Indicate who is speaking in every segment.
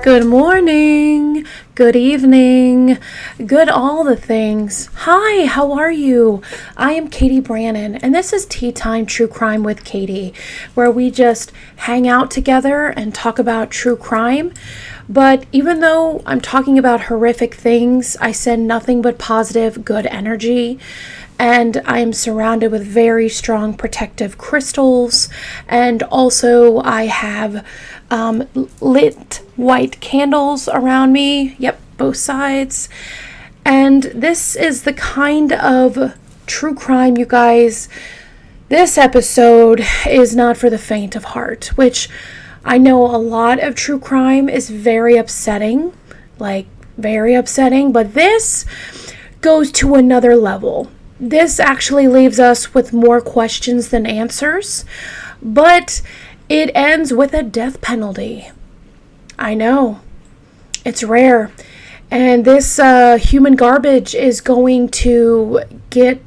Speaker 1: Good morning, good evening, good all the things. Hi, how are you? I am Catie Brannon, and this is Tea Time True Crime with Catie, where we just hang out together and talk about true crime. But even though I'm talking about horrific things, I send nothing but positive, good energy. And I am surrounded with very strong protective crystals. And also I have lit white candles around me. Yep, both sides. And this is the kind of true crime, you guys. This episode is not for the faint of heart, which I know a lot of true crime is very upsetting, but this goes to another level. This actually leaves us with more questions than answers, but it ends with a death penalty. I know, it's rare. And this human garbage is going to get,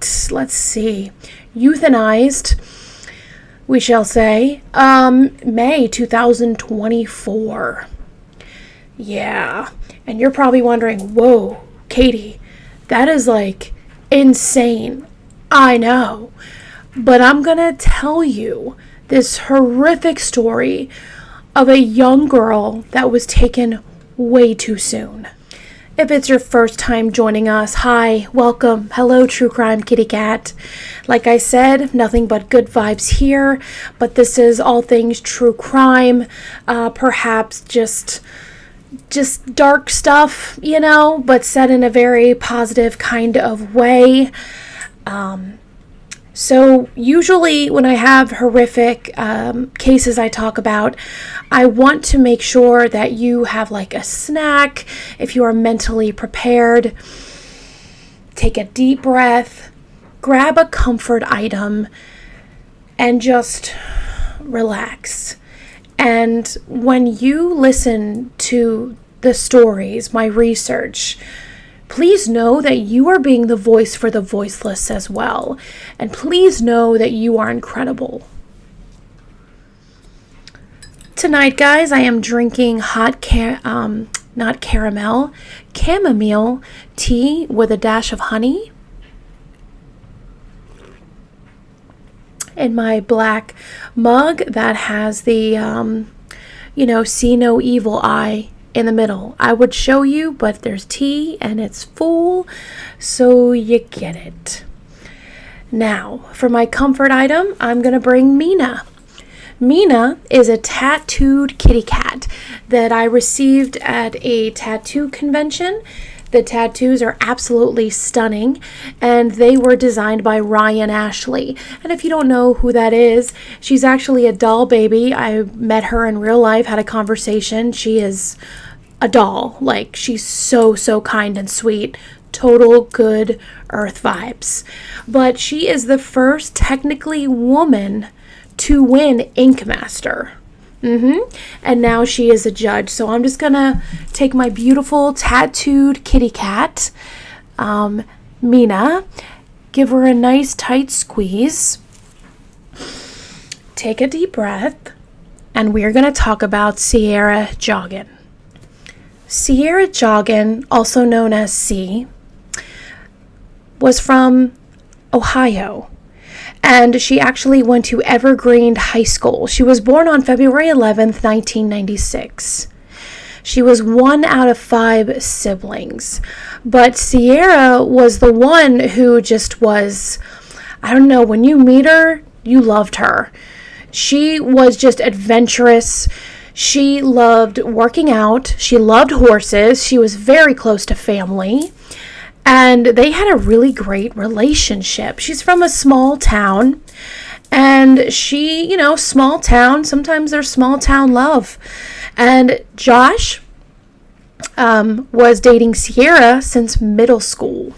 Speaker 1: euthanized, we shall say, May 2024. Yeah, and you're probably wondering, whoa, Catie, that is insane. I know. But I'm gonna tell you this horrific story of a young girl that was taken way too soon. If it's your first time joining us, hi, welcome, hello, True Crime Kitty Cat. Like I said, nothing but good vibes here, but this is all things true crime, perhaps just dark stuff, but said in a very positive kind of way. So usually when I have horrific cases I talk about, I want to make sure that you have a snack. If you are mentally prepared, take a deep breath, grab a comfort item, and just relax. And when you listen to the stories, my research, please know that you are being the voice for the voiceless as well. And please know that you are incredible. Tonight, guys, I am drinking hot chamomile tea with a dash of honey. In my black mug that has the, see no evil eye in the middle. I would show you, but there's tea and it's full, so you get it. Now, for my comfort item, I'm going to bring Mina. Mina is a tattooed kitty cat that I received at a tattoo convention. The tattoos are absolutely stunning, and they were designed by Ryan Ashley. And if you don't know who that is, she's actually a doll baby. I met her in real life, had a conversation. She is a doll. She's so kind and sweet. Total good earth vibes. But she is the first technically woman to win Ink Master. And now she is a judge. So I'm just gonna take my beautiful tattooed kitty cat, Mina, give her a nice tight squeeze, take a deep breath, and we're gonna talk about Sierra Joggin. Sierra Joggin, also known as C, was from Ohio. And she actually went to Evergreen High School. She was born on February 11th, 1996. She was one out of 5 siblings. But Sierra was the one who just was, when you meet her, you loved her. She was just adventurous. She loved working out. She loved horses. She was very close to family. And they had a really great relationship. She's from a small town. And she, small town, sometimes there's small town love. And Josh was dating Sierra since middle school.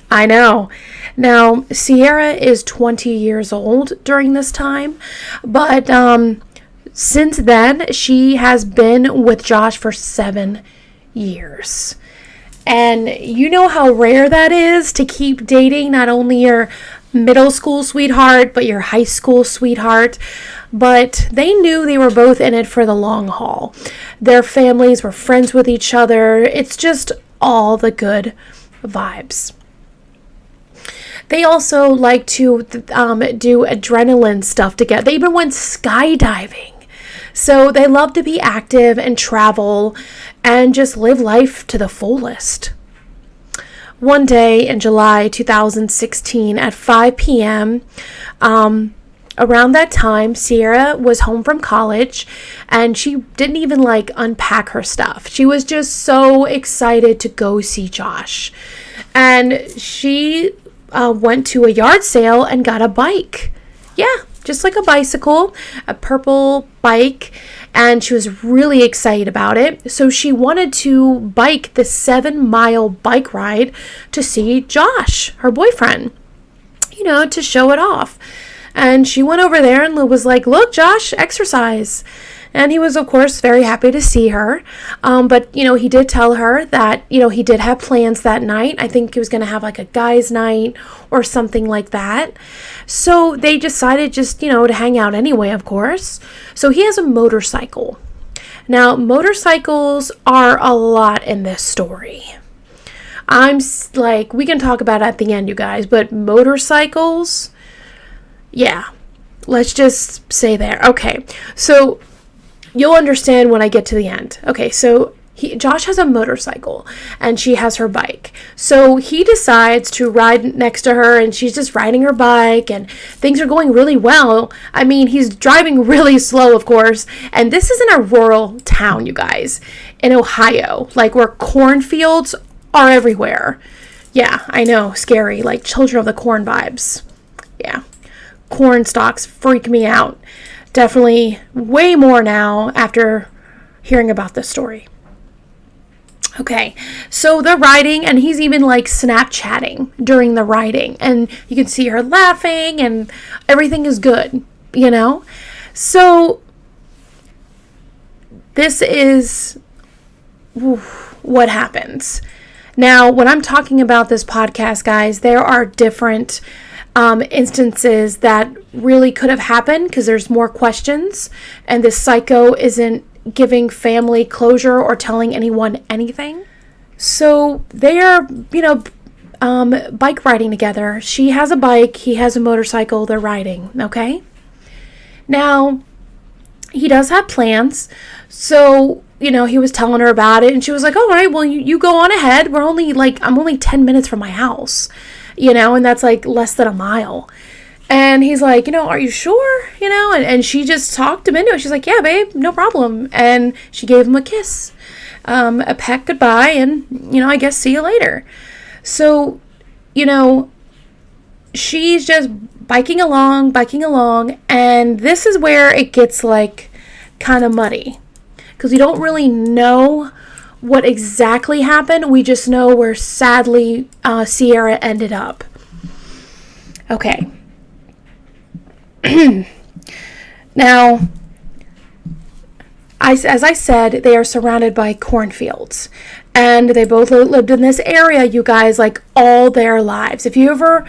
Speaker 1: I know. Now, Sierra is 20 years old during this time. But since then, she has been with Josh for 7 years. And you know how rare that is to keep dating not only your middle school sweetheart, but your high school sweetheart. but they knew they were both in it for the long haul. Their families were friends with each other. It's just all the good vibes. They also like to do adrenaline stuff together. They even went skydiving. So they love to be active and travel and just live life to the fullest. One day in July 2016 at 5 p.m., around that time, Sierra was home from college and she didn't even unpack her stuff. She was just so excited to go see Josh. And she went to a yard sale and got a bike. Yeah, just like a bicycle, a purple bike. And she was really excited about it. So she wanted to bike the 7-mile bike ride to see Josh, her boyfriend, to show it off. And she went over there and was like, look, Josh, exercise. And he was, of course, very happy to see her. But, he did tell her that, he did have plans that night. I think he was going to have a guy's night or something like that. So they decided just, to hang out anyway, of course. So he has a motorcycle. Now, motorcycles are a lot in this story. We can talk about it at the end, you guys, but motorcycles, yeah, let's just say there. Okay, so you'll understand when I get to the end. Okay, so Josh has a motorcycle and she has her bike. So he decides to ride next to her and she's just riding her bike and things are going really well. I mean, he's driving really slow, of course. And this is in a rural town, you guys, in Ohio, where cornfields are everywhere. Yeah, I know, scary, Children of the Corn vibes. Yeah, corn stalks freak me out. Definitely way more now after hearing about this story. Okay, so they're riding and he's even Snapchatting during the riding and you can see her laughing and everything is good, So this is what happens. Now, when I'm talking about this podcast, guys, there are different instances that really could have happened because there's more questions and this psycho isn't giving family closure or telling anyone anything. So they are, bike riding together. She has a bike, he has a motorcycle, they're riding, okay? Now, he does have plans. So, he was telling her about it and she was like, all right, well, you go on ahead. I'm only 10 minutes from my house, and that's less than a mile. And he's like, are you sure? And she just talked him into it. She's like, yeah, babe, no problem. And she gave him a kiss, a peck goodbye, and, I guess see you later. So, she's just biking along. And this is where it gets kind of muddy because we don't really know what exactly happened. We just know where sadly Sierra ended up. Okay. Now, as I said, they are surrounded by cornfields. And they both lived in this area, you guys, all their lives. If you ever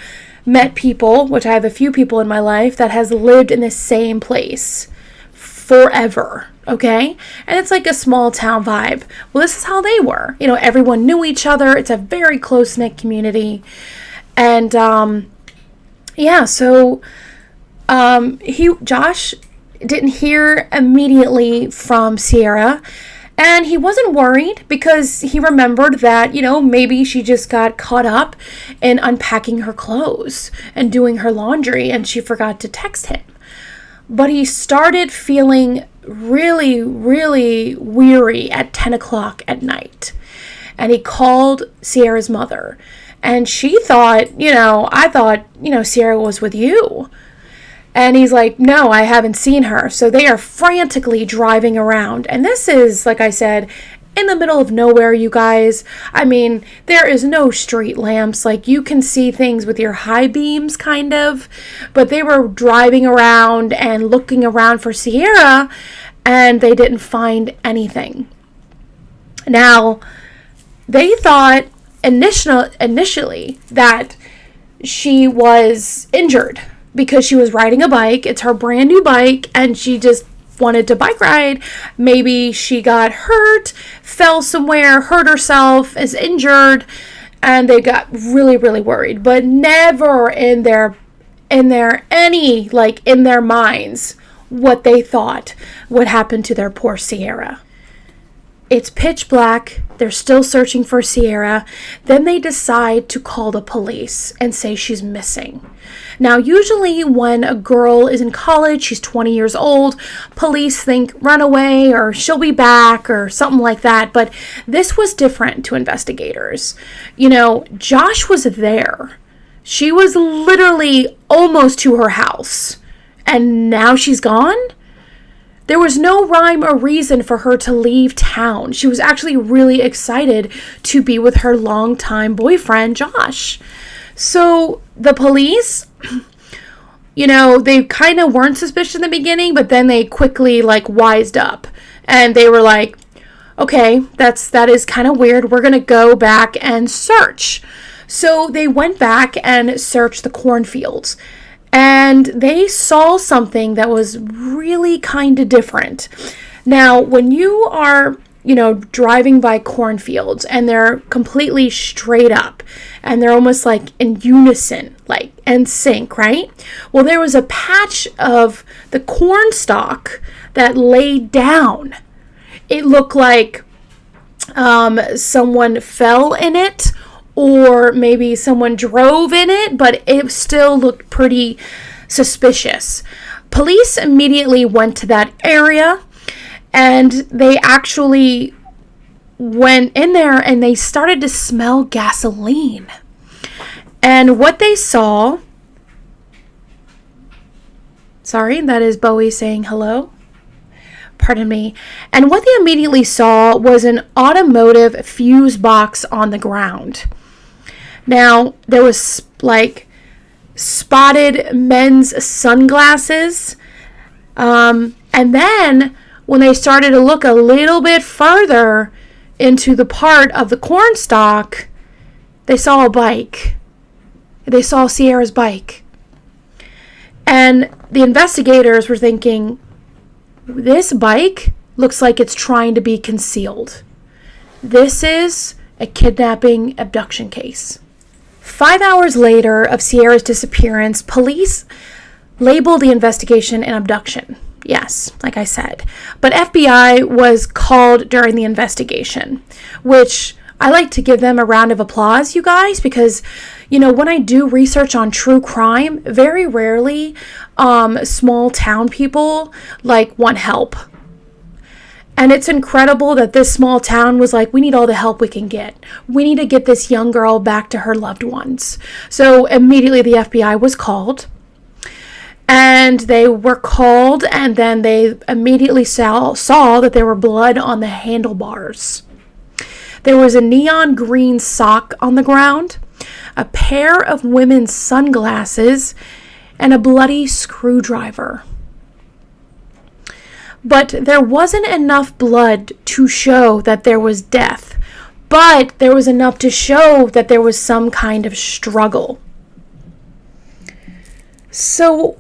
Speaker 1: met people, which I have a few people in my life, that has lived in the same place forever, okay? And it's a small town vibe. Well, this is how they were. Everyone knew each other. It's a very close-knit community. And, so Josh didn't hear immediately from Sierra, and he wasn't worried because he remembered that, maybe she just got caught up in unpacking her clothes and doing her laundry and she forgot to text him. But he started feeling really, really weary at 10 o'clock at night. And he called Sierra's mother. And she thought, I thought, Sierra was with you. And he's like, no, I haven't seen her. So they are frantically driving around. And this is, like I said, in the middle of nowhere, you guys. I mean, there is no street lamps. You can see things with your high beams, kind of. But they were driving around and looking around for Sierra, and they didn't find anything. Now, they thought initially that she was injured because she was riding a bike. It's her brand new bike, and she just wanted to bike ride. Maybe she got hurt, fell somewhere, hurt herself, is injured, and they got really, really worried. But never in their minds what they thought would happen to their poor Sierra. It's pitch black. They're still searching for Sierra. Then they decide to call the police and say she's missing. Now, usually when a girl is in college, she's 20 years old, police think run away or she'll be back or something like that. But this was different to investigators. Josh was there. She was literally almost to her house. And now she's gone? There was no rhyme or reason for her to leave town. She was actually really excited to be with her longtime boyfriend, Josh. So the police, they kind of weren't suspicious in the beginning, but then they quickly wised up. And they were like, okay, that is kind of weird. We're going to go back and search. So they went back and searched the cornfields. And they saw something that was really kind of different. Now, when you are, driving by cornfields and they're completely straight up and they're almost like in unison, in sync, right? Well, there was a patch of the corn stalk that laid down. It looked like someone fell in it, or maybe someone drove in it, but it still looked pretty suspicious. Police immediately went to that area, and they actually went in there and they started to smell gasoline. And what they saw, sorry, that is Bowie saying hello. Pardon me. And what they immediately saw was an automotive fuse box on the ground. Now, there was spotted men's sunglasses. And then when they started to look a little bit further into the part of the corn stalk, they saw a bike. They saw Sierra's bike. And the investigators were thinking, this bike looks like it's trying to be concealed. This is a kidnapping abduction case. 5 hours later of Sierra's disappearance, police labeled the investigation an abduction. Yes, like I said. But FBI was called during the investigation, which I like to give them a round of applause, you guys, because, when I do research on true crime, very rarely small town people want help. And it's incredible that this small town was like, we need all the help we can get. We need to get this young girl back to her loved ones. So immediately the FBI was called. And they were called, and then they immediately saw that there were blood on the handlebars. There was a neon green sock on the ground, a pair of women's sunglasses, and a bloody screwdriver. But there wasn't enough blood to show that there was death, but there was enough to show that there was some kind of struggle. So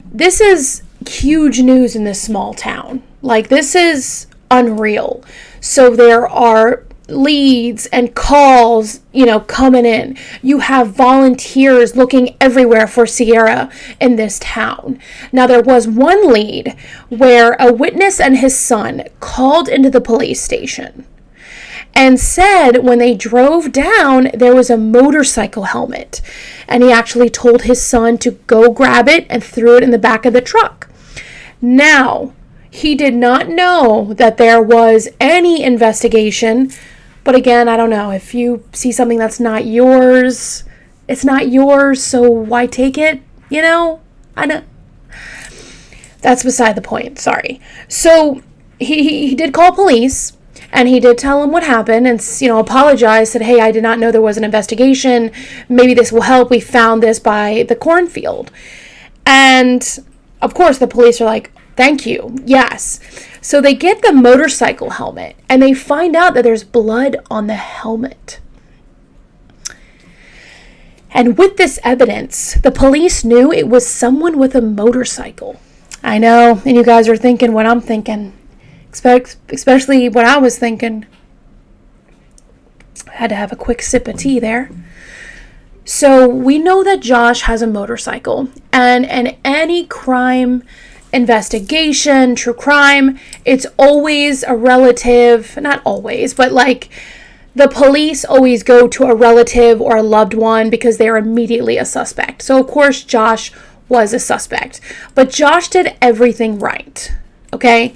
Speaker 1: this is huge news in this small town. This is unreal. So there are leads and calls, coming in. You have volunteers looking everywhere for Sierra in this town. Now, there was one lead where a witness and his son called into the police station and said when they drove down, there was a motorcycle helmet. And he actually told his son to go grab it and threw it in the back of the truck. Now, he did not know that there was any investigation. But again, I don't know. If you see something that's not yours, it's not yours, so why take it? I know. That's beside the point. Sorry. So he did call police, and he did tell them what happened and, apologized, said, hey, I did not know there was an investigation. Maybe this will help. We found this by the cornfield. And, of course, the police are like, thank you. Yes. So they get the motorcycle helmet and they find out that there's blood on the helmet. And with this evidence, the police knew it was someone with a motorcycle. I know, and you guys are thinking what I'm thinking, especially what I was thinking. I had to have a quick sip of tea there. So we know that Josh has a motorcycle, and in any crime investigation, true crime, it's always a relative, not always, but like the police always go to a relative or a loved one because they're immediately a suspect. So of course Josh was a suspect, but Josh did everything right, okay?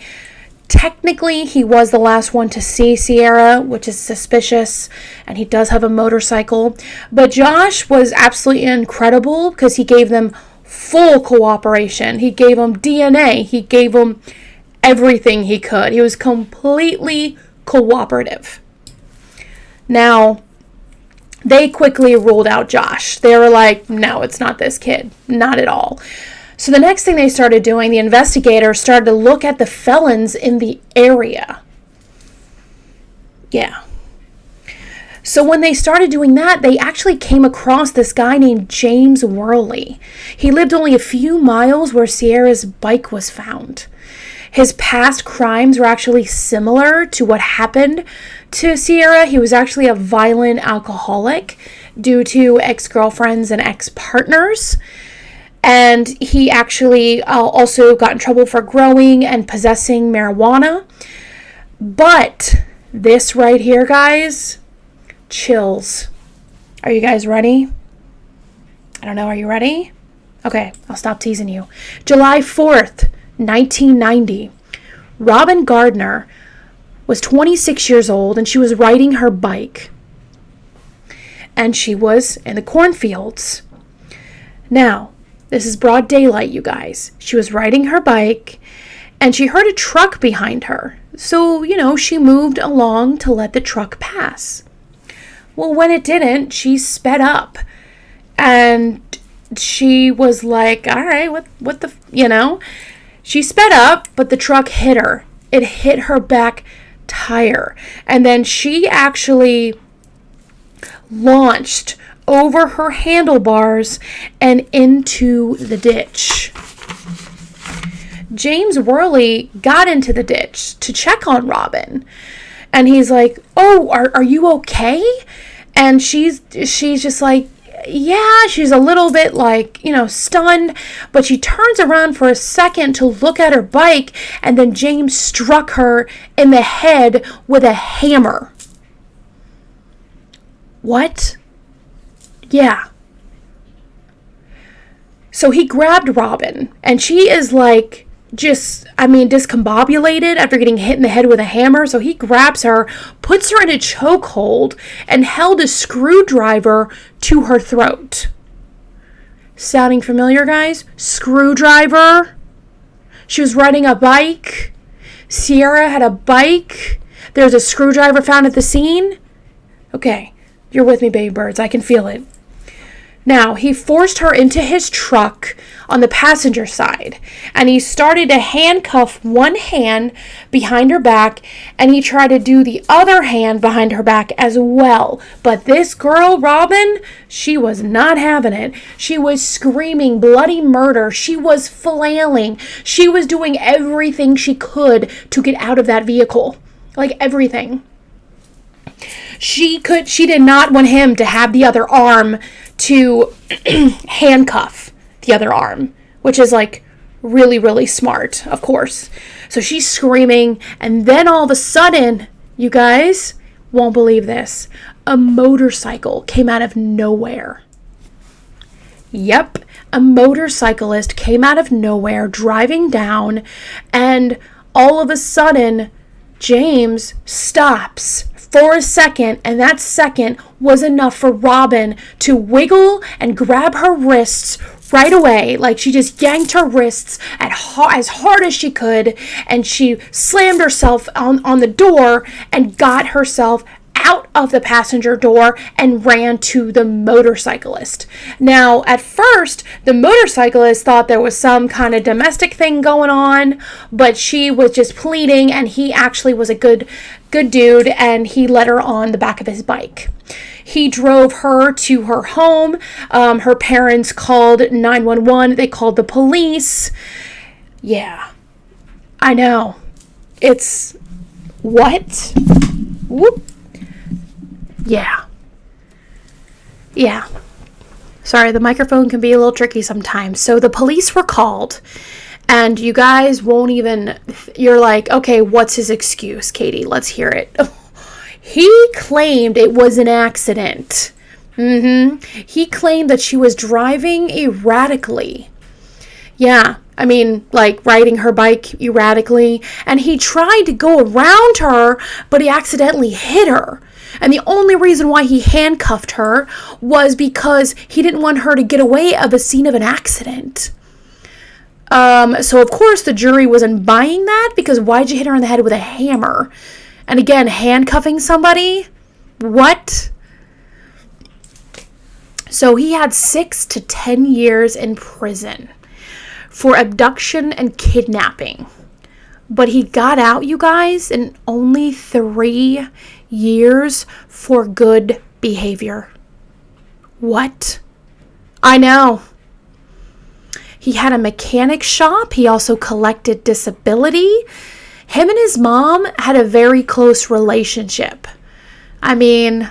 Speaker 1: Technically, he was the last one to see Sierra, which is suspicious, and he does have a motorcycle, but Josh was absolutely incredible because he gave them full cooperation. He gave them DNA. He gave them everything he could. He was completely cooperative. Now, they quickly ruled out Josh. They were like, no, it's not this kid. Not at all. So the next thing they started doing, the investigators started to look at the felons in the area. Yeah. So when they started doing that, they actually came across this guy named James Worley. He lived only a few miles where Sierra's bike was found. His past crimes were actually similar to what happened to Sierra. He was actually a violent alcoholic due to ex-girlfriends and ex-partners. And he actually also got in trouble for growing and possessing marijuana. But this right here, guys, chills. Are you guys ready? I don't know. Are you ready? Okay, I'll stop teasing you. July 4th, 1990. Robin Gardner was 26 years old and she was riding her bike. And she was in the cornfields. Now, this is broad daylight, you guys. She was riding her bike and she heard a truck behind her. So, she moved along to let the truck pass. Well, when it didn't, she sped up. And she was like, all right, what the. She sped up, but the truck hit her. It hit her back tire. And then she actually launched over her handlebars and into the ditch. James Worley got into the ditch to check on Robin. And he's like, oh, are you okay? And she's just like, yeah, she's a little bit like, stunned, but she turns around for a second to look at her bike, and then James struck her in the head with a hammer. What? Yeah. So he grabbed Robin, and she is like, discombobulated after getting hit in the head with a hammer. So he grabs her, puts her in a chokehold, and held a screwdriver to her throat. Sounding familiar, guys? Screwdriver. She was riding a bike. Sierra had a bike. There's a screwdriver found at the scene. Okay, you're with me, baby birds. I can feel it. Now, he forced her into his truck on the passenger side, and he started to handcuff one hand behind her back, and he tried to do the other hand behind her back as well. But this girl, Robin, she was not having it. She was screaming bloody murder. She was flailing. She was doing everything she could to get out of that vehicle. Like everything. She did not want him to have the other arm to handcuff the other arm, which is like really, really smart, of course. So she's screaming, and then all of a sudden, you guys won't believe this, a motorcycle came out of nowhere. Yep, a motorcyclist came out of nowhere driving down, and all of a sudden, James stops for a second, and that second was enough for Robin to wiggle and grab her wrists right away. Like she just yanked her wrists as hard as she could, and she slammed herself on the door and got herself out of the passenger door and ran to the motorcyclist. Now, at first, the motorcyclist thought there was some kind of domestic thing going on, but she was just pleading, and he actually was a good good dude, and he let her on the back of his bike. He drove her to her home. Her parents called 911. They called the police. Yeah, I know. It's what? Whoop. Yeah. Sorry, the microphone can be a little tricky sometimes. So the police were called, and you guys won't even, you're like, okay, what's his excuse, Catie? Let's hear it. He claimed it was an accident. He claimed that she was driving erratically. Yeah, I mean, like riding her bike erratically. And he tried to go around her, but he accidentally hit her. And the only reason why he handcuffed her was because he didn't want her to get away of the scene of an accident. So of course the jury wasn't buying that, because why'd you hit her in the head with a hammer? And again, handcuffing somebody? What? So he had 6 to 10 years in prison for abduction and kidnapping. But he got out, you guys, in only 3 years for good behavior. What? I know. He had a mechanic shop. He also collected disability. Him and his mom had a very close relationship. I mean,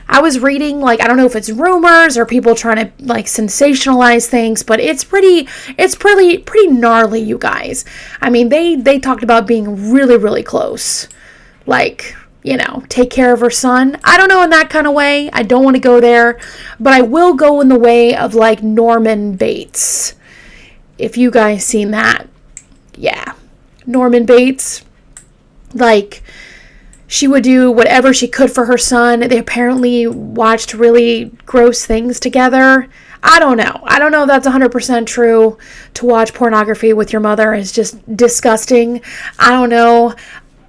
Speaker 1: I was reading, like, I don't know if it's rumors or people trying to, like, sensationalize things, but it's pretty gnarly, you guys. I mean, they talked about being really, really close. Like, you know, take care of her son. I don't know in that kind of way. I don't want to go there, but I will go in the way of, like, Norman Bates. If you guys seen that. Yeah. Norman Bates, like, she would do whatever she could for her son. They apparently watched really gross things together. I don't know if that's 100% true. To watch pornography with your mother is just disgusting. I don't know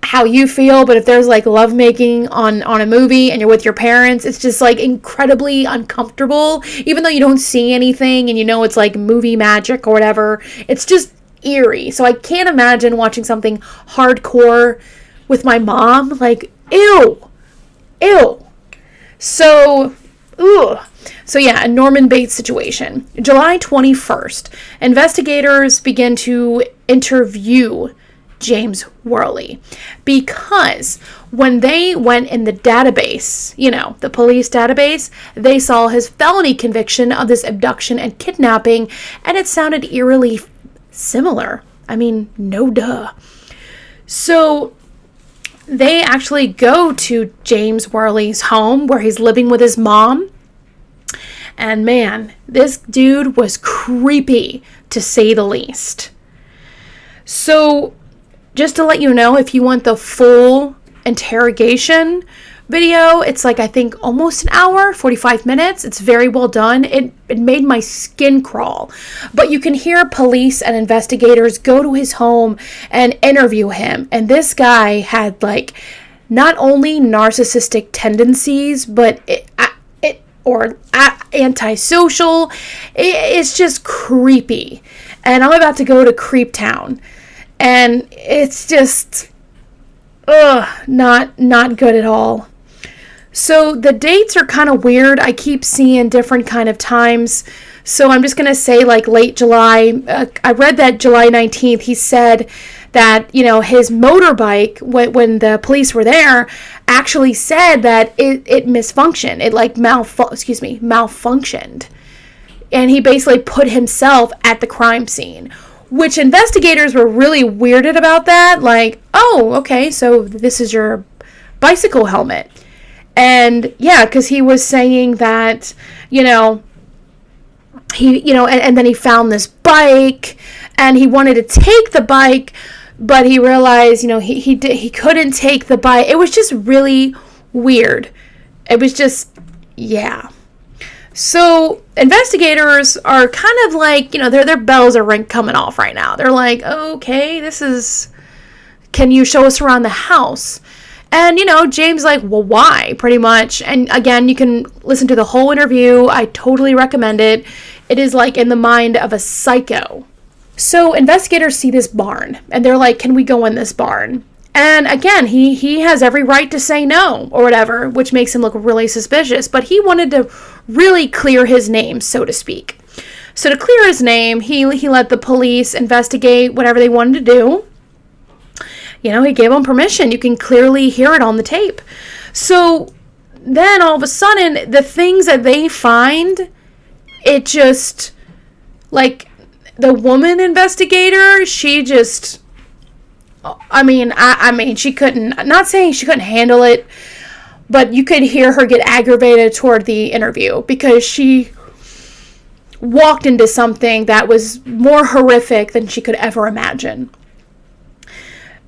Speaker 1: how you feel, but if there's like lovemaking on a movie and you're with your parents, it's just like incredibly uncomfortable. Even though you don't see anything and you know it's like movie magic or whatever, it's just eerie. So I can't imagine watching something hardcore with my mom. Like, ew. So yeah, a Norman Bates situation. July 21st, investigators begin to interview James Worley, because when they went in the database, you know, the police database, they saw his felony conviction of this abduction and kidnapping, and it sounded eerily similar. I mean, no duh. So they actually go to James Worley's home where he's living with his mom. And man, this dude was creepy, to say the least. So just to let you know, if you want the full interrogation video, it's like, I think almost an hour, 45 minutes. It's very well done. It made my skin crawl. But you can hear police and investigators go to his home and interview him. And this guy had like not only narcissistic tendencies, but antisocial. It's just creepy. And I'm about to go to Creep Town. And it's just not good at all. So the dates are kind of weird. I keep seeing different kind of times. So I'm just going to say like late July. I read that July 19th, he said that, you know, his motorbike, when the police were there, actually said that it misfunctioned. It like malfunctioned. And he basically put himself at the crime scene, which investigators were really weirded about that. Like, oh, okay, so this is your bicycle helmet. And yeah, because he was saying that, you know, and then he found this bike and he wanted to take the bike, but he realized, you know, he couldn't take the bike. It was just really weird. It was just, yeah. So investigators are kind of like, you know, their bells are coming off right now. They're like, okay, can you show us around the house? And, you know, James like, well, why? Pretty much. And again, you can listen to the whole interview. I totally recommend it. It is like in the mind of a psycho. So investigators see this barn and they're like, can we go in this barn? And again, he has every right to say no or whatever, which makes him look really suspicious. But he wanted to really clear his name, so to speak. So to clear his name, he let the police investigate whatever they wanted to do. You know, he gave them permission. You can clearly hear it on the tape. So then all of a sudden, the things that they find, it just, like, the woman investigator, she just, I mean, she couldn't, not saying she couldn't handle it, but you could hear her get aggravated toward the interview because she walked into something that was more horrific than she could ever imagine.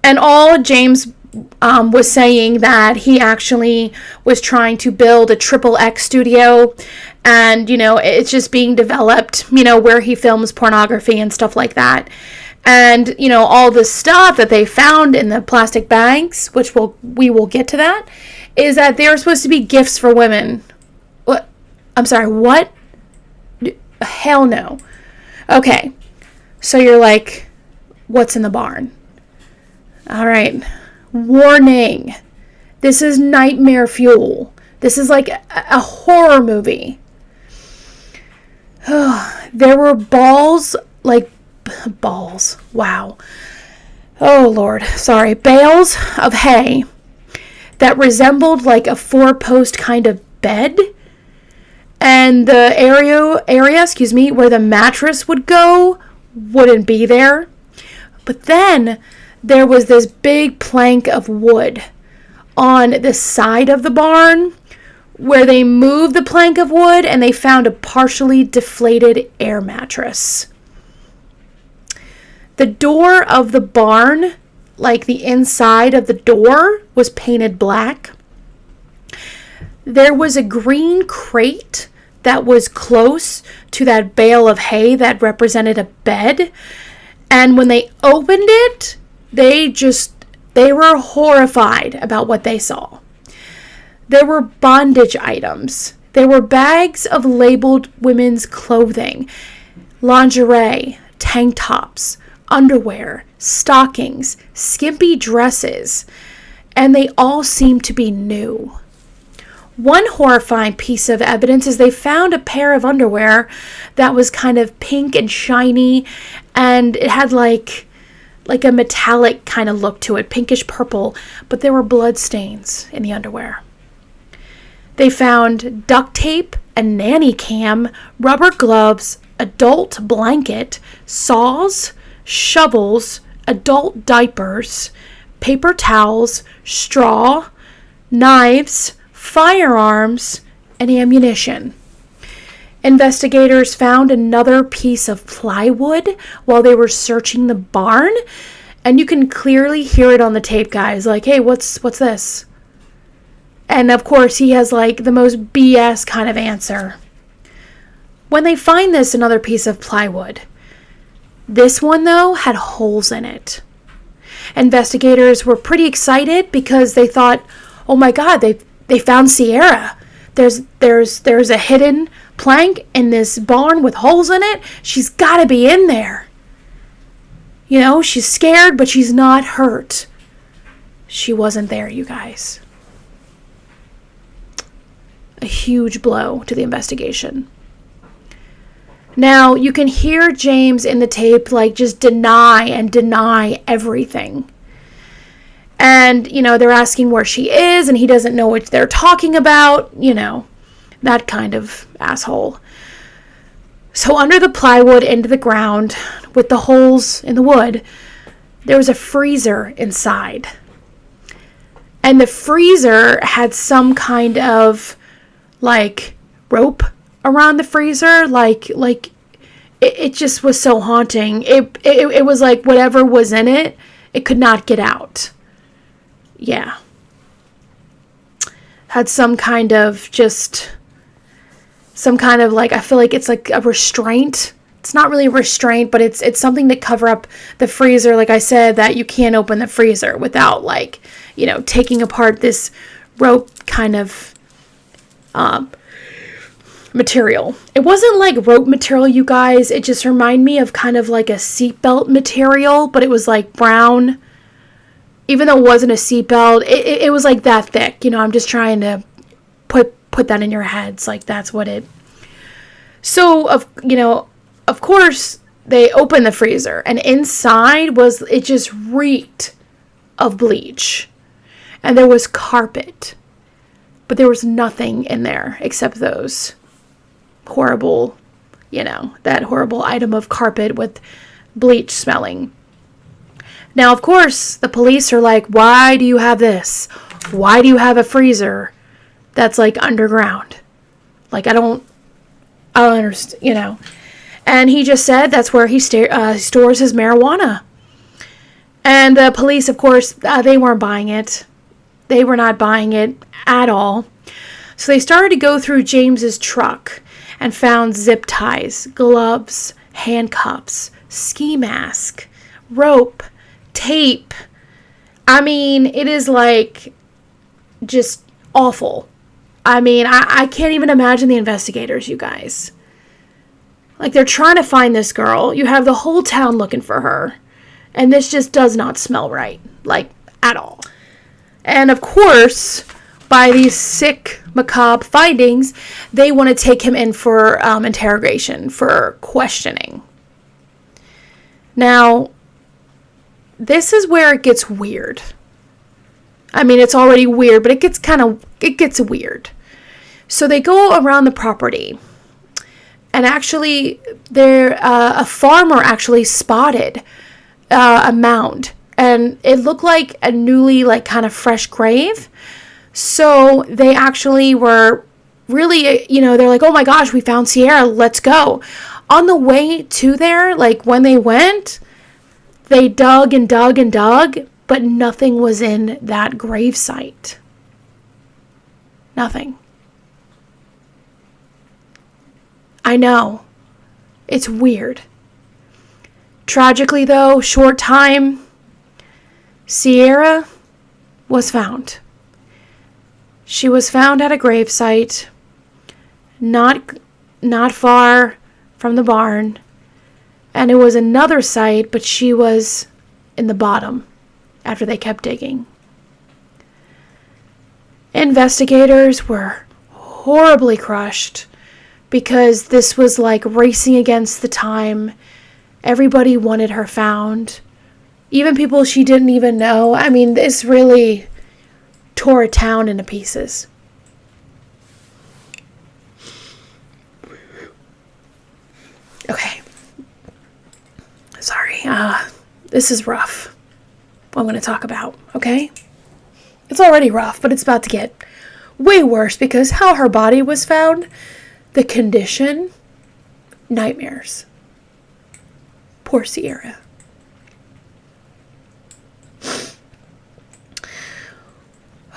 Speaker 1: And all James was saying that he actually was trying to build a XXX studio, and, you know, it's just being developed, you know, where he films pornography and stuff like that. And, you know, all the stuff that they found in the plastic bags, which we will get to that, is that they're supposed to be gifts for women. What? I'm sorry, what? Hell no. Okay, so you're like, what's in the barn? All right. Warning. This is nightmare fuel. This is like a horror movie. There were balls. Wow. Oh, Lord. Sorry. Bales of hay that resembled like a 4-post kind of bed. And the area, where the mattress would go wouldn't be there. But then there was this big plank of wood on the side of the barn where they moved the plank of wood and they found a partially deflated air mattress. The door of the barn, like the inside of the door, was painted black. There was a green crate that was close to that bale of hay that represented a bed. And when they opened it, they were horrified about what they saw. There were bondage items. There were bags of labeled women's clothing, lingerie, tank tops, underwear, stockings, skimpy dresses, and they all seemed to be new. One horrifying piece of evidence is they found a pair of underwear that was kind of pink and shiny, and it had like a metallic kind of look to it, pinkish purple, but there were blood stains in the underwear. They found duct tape, a nanny cam, rubber gloves, adult blanket, saws, shovels, adult diapers, paper towels, straw, knives, firearms, and ammunition. Investigators found another piece of plywood while they were searching the barn, and you can clearly hear it on the tape, guys. Like, hey, what's this? And of course, he has like the most BS kind of answer. When they find this another piece of plywood, this one though had holes in it. Investigators were pretty excited because they thought, oh my God, they found Sierra. There's a hidden plank in this barn with holes in it. She's got to be in there. You know, she's scared, but she's not hurt. She wasn't there, you guys. A huge blow to the investigation. Now, you can hear James in the tape, like, just deny everything. And, you know, they're asking where she is, and he doesn't know what they're talking about. You know, that kind of asshole. So under the plywood into the ground, with the holes in the wood, there was a freezer inside. And the freezer had some kind of, like, rope around the freezer. Like it just was so haunting. It was like whatever was in it, it could not get out. Yeah. Had some kind of like, I feel like it's like a restraint. It's not really a restraint, but it's something to cover up the freezer. Like I said, that you can't open the freezer without, like, you know, taking apart this rope kind of material. It wasn't like rope material, you guys. It just reminded me of kind of like a seatbelt material, but it was like brown. even though it wasn't a seatbelt, it was like that thick. You know, I'm just trying to put that in your heads. Like, that's what it. So, of course, they opened the freezer, and inside it just reeked of bleach. And there was carpet. But there was nothing in there except those horrible, that horrible item of carpet with bleach smelling. Now, of course, the police are like, why do you have this? Why do you have a freezer that's like underground? Like, I don't understand, And he just said that's where he stores his marijuana. And the police, of course, they weren't buying it. They were not buying it at all. So they started to go through James's truck and found zip ties, gloves, handcuffs, ski mask, rope, tape. I mean, it is like just awful. I mean, I can't even imagine the investigators, you guys. Like, they're trying to find this girl. You have the whole town looking for her. And this just does not smell right. Like, at all. And of course, by these sick, macabre findings, they want to take him in for interrogation, for questioning. Now, this is where it gets weird. I mean, it's already weird, but it gets weird. So they go around the property, and actually, a farmer actually spotted a mound. And it looked like a newly, kind of fresh grave. So they actually were really, they're like, oh my gosh, we found Sierra, let's go. On the way to there, when they went, they dug and dug and dug, but nothing was in that grave site. Nothing. I know. It's weird. Tragically, though, short time, Sierra was found. She was found at a gravesite, not far from the barn, and it was another site, but she was in the bottom after they kept digging. Investigators were horribly crushed because this was like racing against the time. Everybody wanted her found. Even people she didn't even know. I mean, this really tore a town into pieces. Okay. Sorry. This is rough. What I'm going to talk about, okay? It's already rough, but it's about to get way worse because how her body was found, the condition, nightmares. Poor Sierra.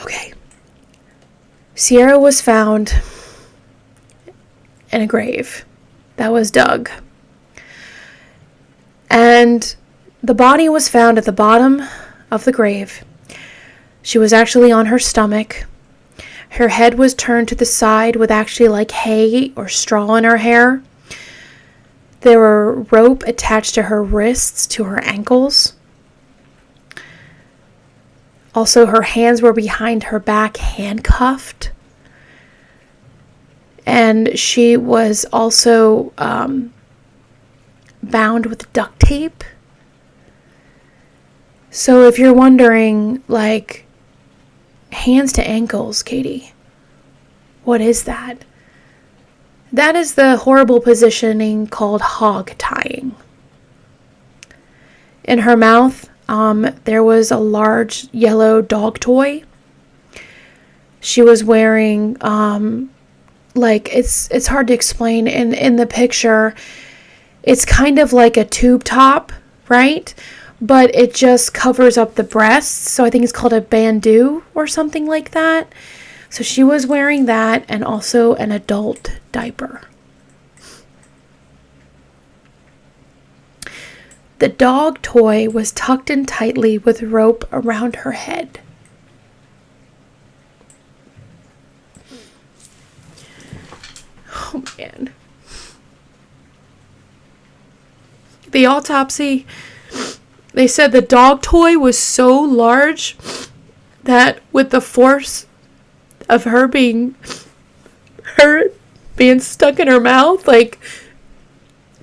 Speaker 1: Okay. Sierra was found in a grave that was dug. And the body was found at the bottom of the grave. She was actually on her stomach. Her head was turned to the side with actually like hay or straw in her hair. There were rope attached to her wrists, to her ankles. Also, her hands were behind her back, handcuffed. And she was also bound with duct tape. So if you're wondering, like, hands to ankles, Catie, what is that? That is the horrible positioning called hog tying. In her mouth, there was a large yellow dog toy. She was wearing, it's hard to explain in the picture. It's kind of like a tube top, right? But it just covers up the breasts. So I think it's called a bandeau or something like that. So she was wearing that and also an adult diaper. The dog toy was tucked in tightly with rope around her head. Oh, man. The autopsy They said the dog toy was so large that with the force of her being stuck in her mouth, like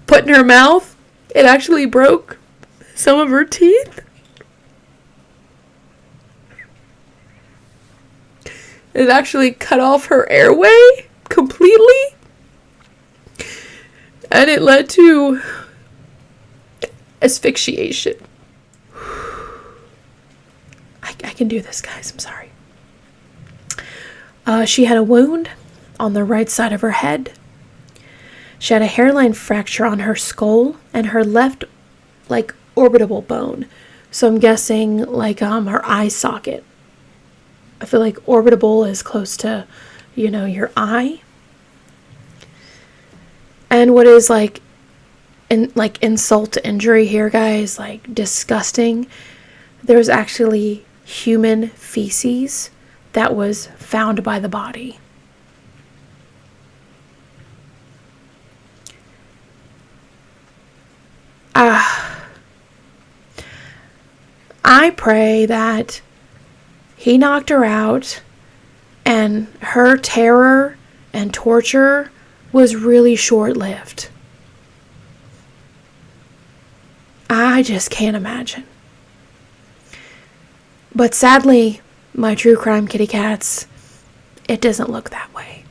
Speaker 1: put in her mouth, it actually broke some of her teeth. It actually cut off her airway completely. And it led to asphyxiation. I can do this, guys. I'm sorry. She had a wound on the right side of her head. She had a hairline fracture on her skull and her left, like, orbital bone. So I'm guessing, like, her eye socket. I feel like orbital is close to, your eye. And what is, insult to injury here, guys, like, disgusting. There's actually human feces that was found by the body. I pray that he knocked her out and her terror and torture was really short-lived. I just can't imagine. But sadly, my true crime kitty cats, it doesn't look that way.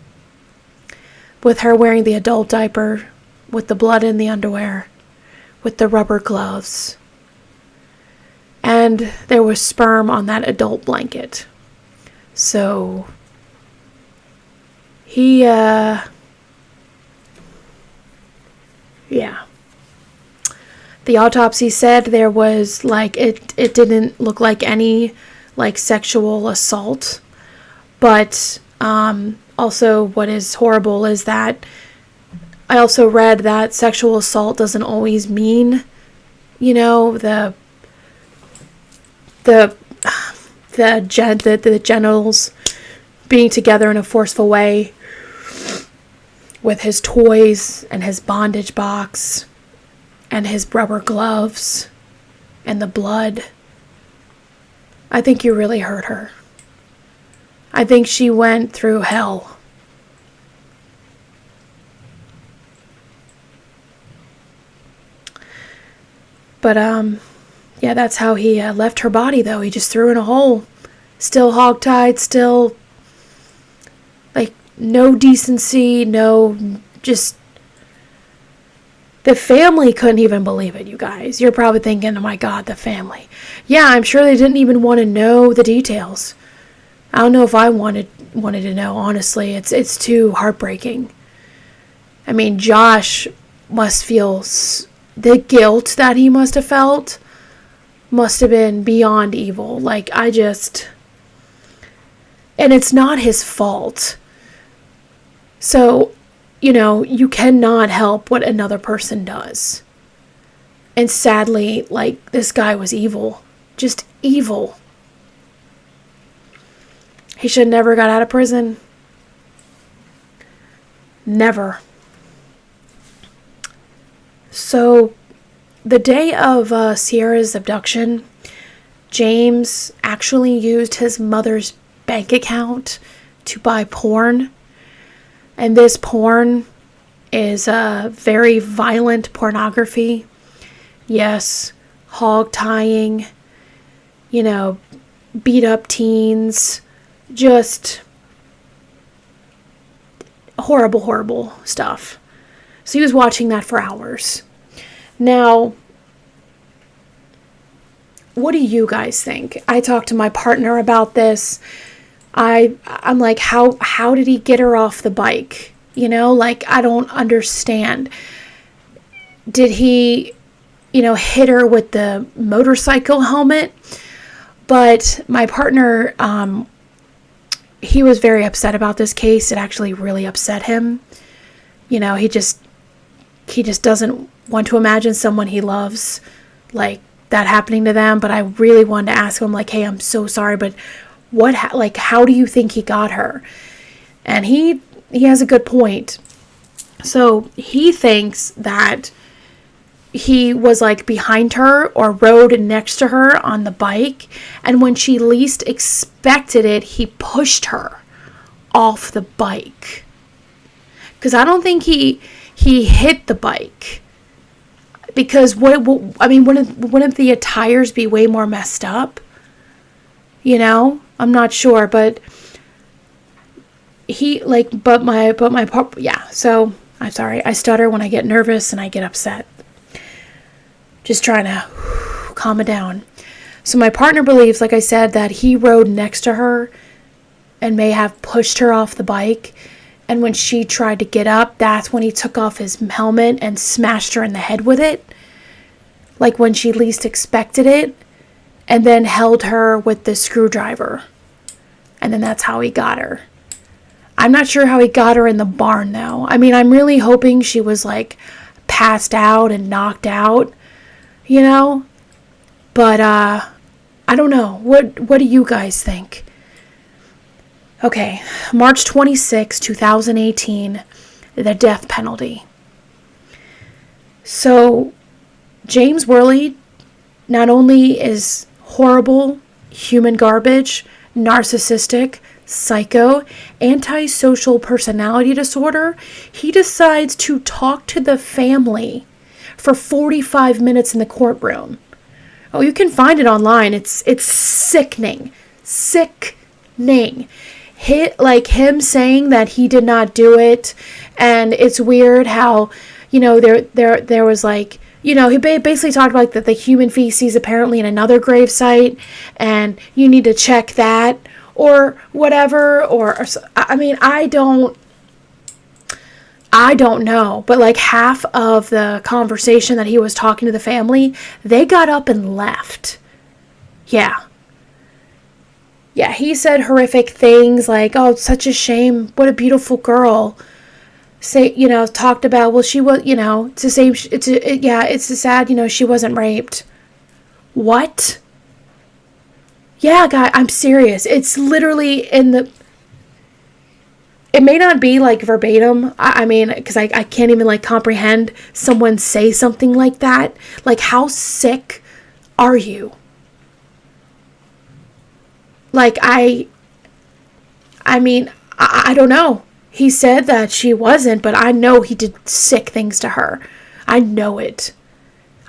Speaker 1: With her wearing the adult diaper, with the blood in the underwear, with the rubber gloves, and there was sperm on that adult blanket. So, yeah. The autopsy said there was, it didn't look like any, sexual assault. But, also what is horrible is that I also read that sexual assault doesn't always mean, the genitals being together in a forceful way with his toys and his bondage box and his rubber gloves and the blood. I think you really hurt her. I think she went through hell. But, yeah, that's how he left her body, though. He just threw her in a hole. Still hogtied, still, no decency, just... The family couldn't even believe it, you guys. You're probably thinking, oh my God, the family. Yeah, I'm sure they didn't even want to know the details. I don't know if I wanted to know, honestly. It's too heartbreaking. I mean, Josh must feel... The guilt that he must have felt must have been beyond evil. And it's not his fault. So, you cannot help what another person does. And sadly, this guy was evil. Just evil. He should never got out of prison. Never. So, the day of Sierra's abduction, James actually used his mother's bank account to buy porn. And this porn is very violent pornography. Yes, hog tying, beat up teens, just horrible, horrible stuff. So he was watching that for hours. Now, what do you guys think? I talked to my partner about this. I'm like, how did he get her off the bike? I don't understand. Did he, hit her with the motorcycle helmet? But my partner, he was very upset about this case. It actually really upset him. He just doesn't want to imagine someone he loves that happening to them. But I really wanted to ask him, hey, I'm so sorry, but how do you think he got her? And he has a good point. So he thinks that he was like behind her or rode next to her on the bike, and when she least expected it, he pushed her off the bike. Because I don't think he hit the bike. Because wouldn't the tires be way more messed up? You know, I'm not sure, but so I'm sorry, I stutter when I get nervous and I get upset. Just trying to calm it down. So my partner believes, like I said, that he rode next to her and may have pushed her off the bike. And when she tried to get up, that's when he took off his helmet and smashed her in the head with it. Like when she least expected it. And then held her with the screwdriver. And then that's how he got her. I'm not sure how he got her in the barn, though. I mean, I'm really hoping she was, like, passed out and knocked out, you know? But, I don't know. What do you guys think? Okay, March 26, 2018, the death penalty. So, James Worley not only is horrible, human garbage, narcissistic, psycho, antisocial personality disorder, he decides to talk to the family for 45 minutes in the courtroom. Oh, you can find it online. It's sickening. Sickening. Like him saying that he did not do it, and it's weird how, you know, there was like, you know, he basically talked about like the human feces apparently in another gravesite, and you need to check that or whatever. Or I mean, I don't know, but like half of the conversation that he was talking to the family, they got up and left. Yeah, he said horrific things like, oh, it's such a shame, what a beautiful girl. Say, you know, talked about, well, she was, you know, it's the same, it's sad, you know, she wasn't raped. What? Yeah, guy, I'm serious. It's literally it may not be like verbatim. I mean, because I can't even like comprehend someone say something like that. Like, how sick are you? Like, I mean, I don't know. He said that she wasn't, but I know he did sick things to her. I know it.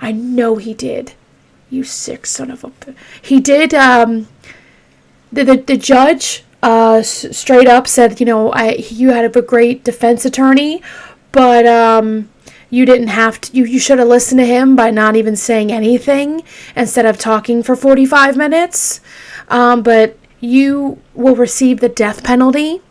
Speaker 1: I know he did. You sick son of a... He did, the judge straight up said, you know, you had a great defense attorney, but you didn't have to... You should have listened to him by not even saying anything instead of talking for 45 minutes. But you will receive the death penalty.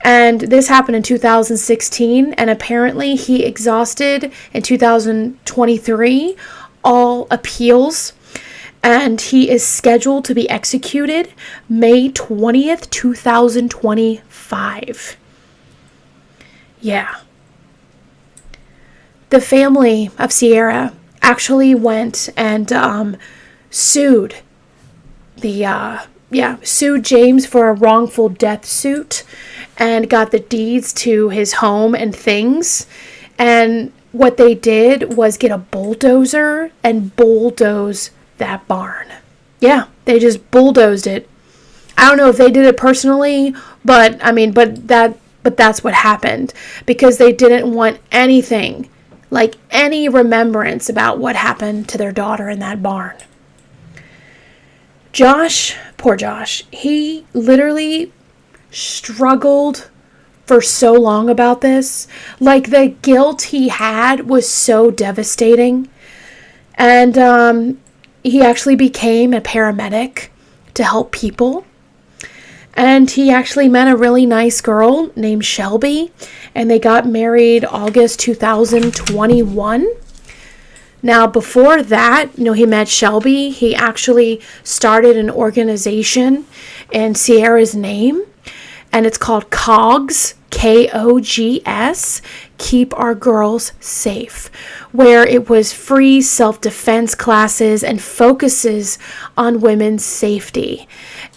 Speaker 1: And this happened in 2016, and apparently he exhausted in 2023 all appeals, and he is scheduled to be executed May 20th, 2025. Yeah. The family of Sierra actually went and sued James for a wrongful death suit and got the deeds to his home and things. And what they did was get a bulldozer and bulldoze that barn. Yeah, they just bulldozed it. I don't know if they did it personally, but that's what happened, because they didn't want anything, like any remembrance about what happened to their daughter in that barn. Poor Josh, he literally struggled for so long about this. Like, the guilt he had was so devastating. And he actually became a paramedic to help people. And he actually met a really nice girl named Shelby, and they got married August 2021. Now, before that, you know, he met Shelby. He actually started an organization in Sierra's name, and it's called COGS, KOGS, Keep Our Girls Safe, where it was free self-defense classes and focuses on women's safety.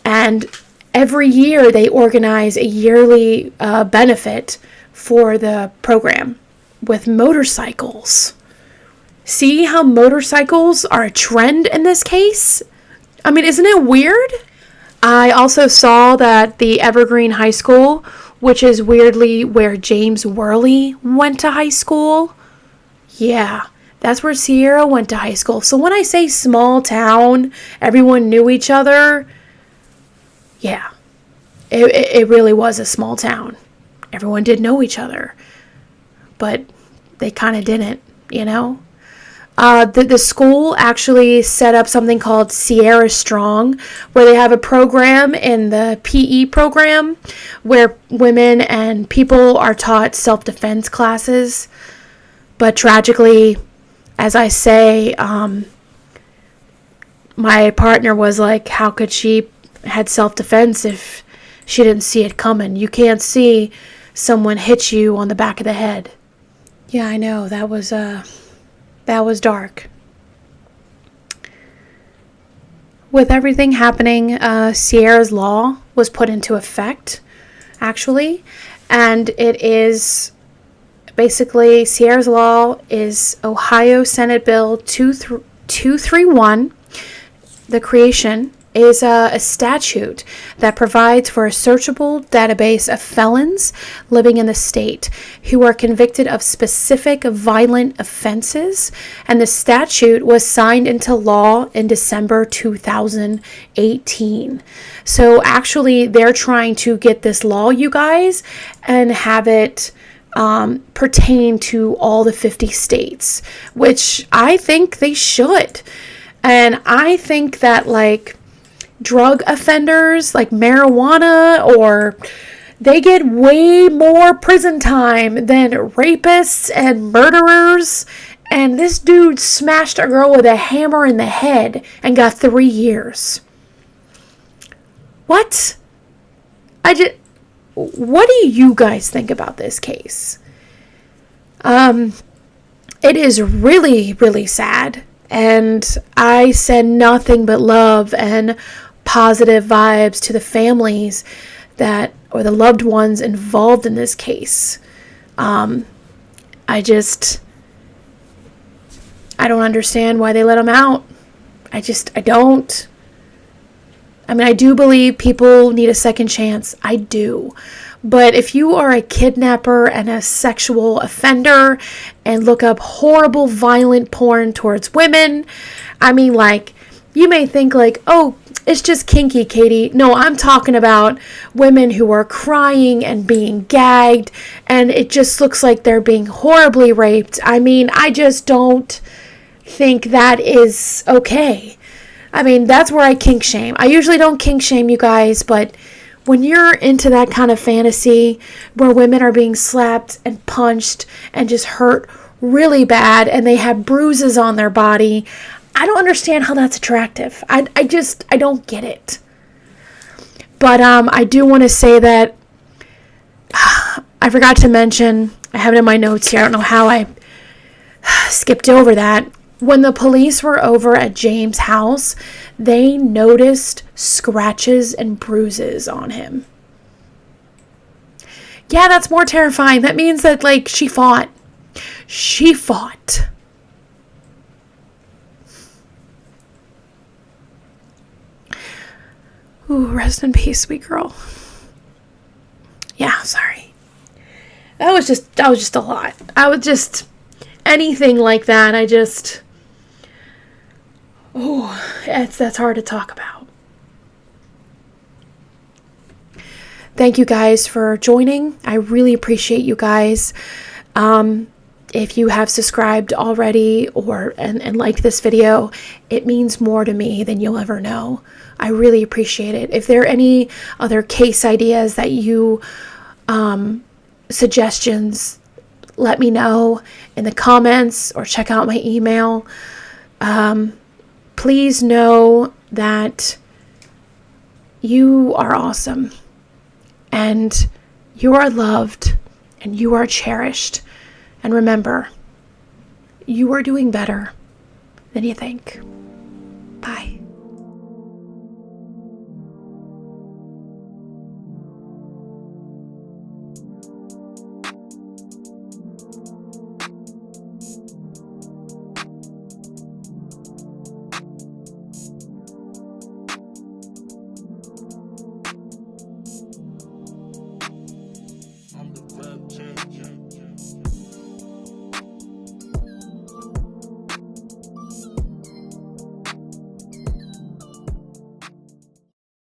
Speaker 1: And every year they organize a yearly benefit for the program with motorcycles. See how motorcycles are a trend in this case? I mean, isn't it weird? I also saw that the Evergreen High School, which is weirdly where James Worley went to high school. Yeah, that's where Sierra went to high school. So when I say small town, everyone knew each other. Yeah, it really was a small town. Everyone did know each other. But they kind of didn't, you know? The school actually set up something called Sierra Strong, where they have a program in the PE program where women and people are taught self-defense classes. But tragically, as I say, my partner was like, how could she had self-defense if she didn't see it coming? You can't see someone hit you on the back of the head. Yeah, I know, that was dark. With everything happening, Sierra's law was put into effect, actually, and it is basically, Sierra's law is Ohio Senate Bill 231. The creation is a statute that provides for a searchable database of felons living in the state who are convicted of specific violent offenses, and the statute was signed into law in December 2018. So actually, they're trying to get this law, you guys, and have it pertain to all the 50 states, which I think they should. And I think that, like, drug offenders like marijuana, or they get way more prison time than rapists and murderers. And this dude smashed a girl with a hammer in the head and got 3 years. What? What do you guys think about this case? It is really, really sad. And I send nothing but love and positive vibes to the families that, or the loved ones involved in this case. I don't understand why they let him out. I don't. I mean, I do believe people need a second chance. I do. But if you are a kidnapper and a sexual offender and look up horrible, violent porn towards women, I mean, like, you may think like, oh, it's just kinky, Catie. No, I'm talking about women who are crying and being gagged, and it just looks like they're being horribly raped. I mean, I just don't think that is okay. I mean, that's where I kink shame. I usually don't kink shame, you guys, but when you're into that kind of fantasy where women are being slapped and punched and just hurt really bad and they have bruises on their body, I don't understand how that's attractive. I don't get it. But I do want to say that I forgot to mention, I have it in my notes here, I don't know how I skipped over that. When the police were over at James' house, they noticed scratches and bruises on him. Yeah, that's more terrifying. That means that, like, she fought. She fought. Ooh, rest in peace, sweet girl. Yeah, sorry. That was just a lot. Anything like that, that's hard to talk about. Thank you guys for joining. I really appreciate you guys. If you have subscribed already and liked this video, it means more to me than you'll ever know. I really appreciate it. If there are any other case ideas that you suggestions, let me know in the comments or check out my email. Please know that you are awesome and you are loved and you are cherished. And remember, you are doing better than you think.